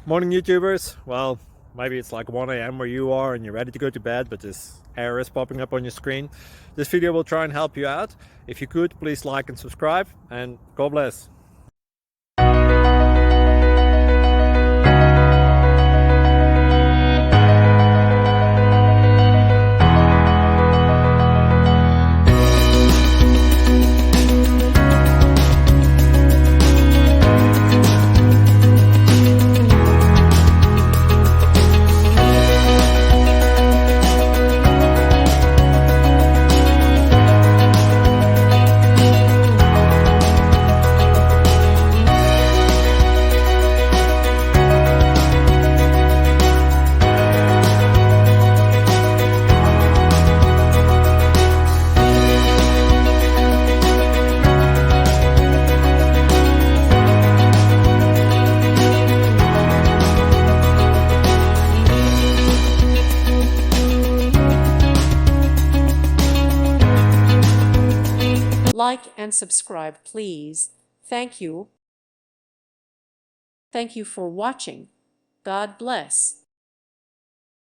Morning YouTubers. Well, maybe it's like 1 a.m. where you are and you're ready to go to bed, but this error is popping up on your screen. This video will try and help you out. If you could, please like and subscribe, and God bless. Like and subscribe, please. Thank you. Thank you for watching. God bless.